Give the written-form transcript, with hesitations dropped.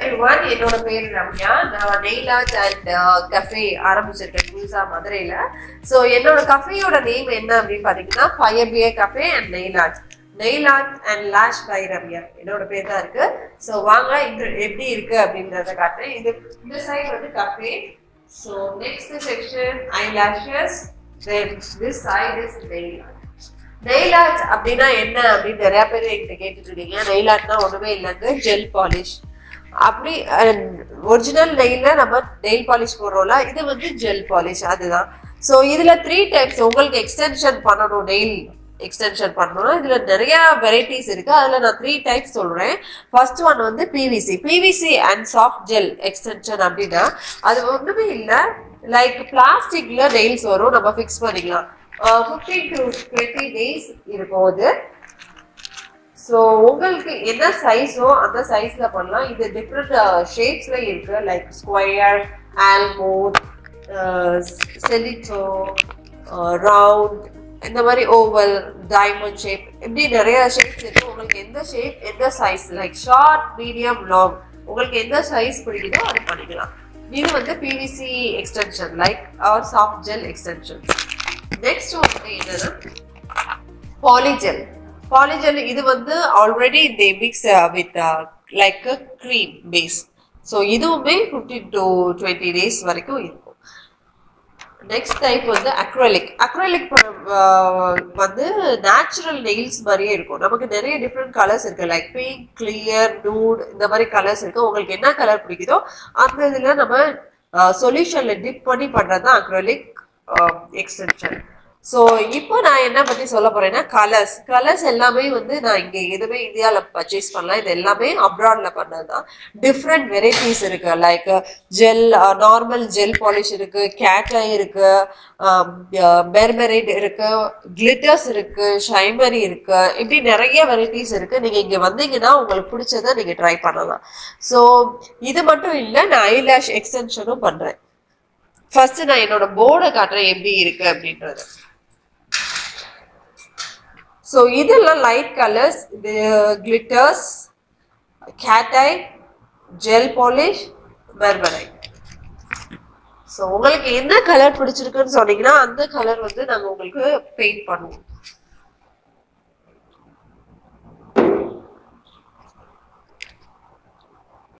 everyone, என்னோட பேர் ரம்யா. நான் நெயில் ஆர்ட் அண்ட் கஃபே ஆரம்பிச்சிருக்கேன் புதுசா மதுரையில. ஸோ என்னோட கஃபேயோட நேம் என்ன அப்படின்னு பாத்தீங்கன்னா fire pier cafe and nail art and lash by Ramya என்னோட பேர் தான் இருக்கு. ஸோ வாங்க இது எப்படி இருக்கு அப்படின்றத காட்டுறேன். இந்த சைடு வந்து cafe. So next section I lashes, then this side is nail art. Nail art அப்படின்னா என்ன அப்படின்னு நிறைய பேர் என்கிட்ட கேட்டுட்டு இருக்கீங்க. நெயில் ஆர்ட்னா ஒண்ணுமே இல்லைங்க, ஜெல் பாலிஷ். அப்படி ஒரிஜினல் நெயில நம்ம நெயில் பாலிஷ் போடுறோம்ல, இது வந்து ஜெல் பாலிஷ் அதுதான். ஸோ இதுல 3 டைப்ஸ். உங்களுக்கு எக்ஸ்டென்ஷன் பண்ணணும், நெயில் எக்ஸ்டென்ஷன் பண்ணணும்னா இதுல நிறைய வெரைட்டிஸ் இருக்கு. அதுல நான் 3 டைப்ஸ் சொல்றேன். ஃபர்ஸ்ட் ஒன் வந்து PVC and soft gel extension. அப்படின்னா அது ஒண்ணுமே இல்லை, லைக் பிளாஸ்டிக்ல நெயில்ஸ் வரும், நம்ம ஃபிக்ஸ் பண்ணிக்கலாம். 15 to 20 days இருக்கும் அது. ஸோ உங்களுக்கு என்ன சைஸோ அந்த சைஸ்ல பண்ணலாம். இது டிஃப்ரெண்ட் ஷேப்ஸ்ல இருக்கு, லைக் ஸ்கொயர், ஆல்மோண்ட், செலிட்டோ, ரவுண்ட், இந்த மாதிரி ஓவல், டைமண்ட் ஷேப், இப்படி நிறைய ஷேப்ஸ் இருக்கு. உங்களுக்கு எந்த ஷேப் எந்த size, like short, medium, long, உங்களுக்கு எந்த சைஸ் பிடிக்குதோ அது பண்ணிக்கலாம். இது வந்து PVC extension, like or soft gel extension. Next வந்து என்னன்னா பாலிஜெல். இது வந்து already they mix with like cream base. So இதுவுமே 15 to 20 days வரைக்கும் இருக்கும். நெக்ஸ்ட் டைப் வந்து அக்ரலிக் வந்து நேச்சுரல் நெயில்ஸ் மாதிரியே இருக்கும். நமக்கு நிறைய டிஃப்ரெண்ட் கலர்ஸ் இருக்கு, லைக் பிங்க், கிளியர், நூட், இந்த மாதிரி கலர்ஸ் இருக்கு. உங்களுக்கு என்ன கலர் பிடிக்குதோ அந்த இதுல நம்ம சொல்யூஷன்ல டிப் பண்ணி பண்றதுதான் அக்ரலிக் எக்ஸ்டென்ஷன். ஸோ இப்போ நான் என்ன பத்தி சொல்ல போறேன்னா கலர்ஸ் எல்லாமே வந்து நான் இங்க எதுவுமே இந்தியாவில் பர்ச்சேஸ் பண்ணலாம். இது எல்லாமே அப்ராட்ல பண்ணதுதான். டிஃப்ரெண்ட் வெரைட்டிஸ் இருக்கு, like gel, normal gel polish இருக்கு, கேட்டை இருக்கு, பெர்மெரைட் இருக்கு, கிளிட்டர்ஸ் இருக்கு, ஷைமரி இருக்கு, இப்படி நிறைய வெரைட்டிஸ் இருக்கு. நீங்க இங்க வந்தீங்கன்னா உங்களுக்கு பிடிச்சதை நீங்க ட்ரை பண்ணலாம். ஸோ இது மட்டும் இல்லை, நான் ஐலாஷ் எக்ஸ்டென்ஷனும் பண்றேன். ஃபர்ஸ்ட் நான் என்னோட போர்டை காட்டுறேன் எப்படி இருக்கு அப்படின்றது. ஸோ இதெல்லாம் லைட் கலர்ஸ், இது கிளிட்டர்ஸ், கேட்டை, ஜெல் பாலிஷ், பெர்மெரைட். ஸோ உங்களுக்கு என்ன கலர் பிடிச்சிருக்குன்னு சொன்னீங்கன்னா அந்த கலர் வந்து நாங்கள் உங்களுக்கு பெயிண்ட் பண்ணுவோம்.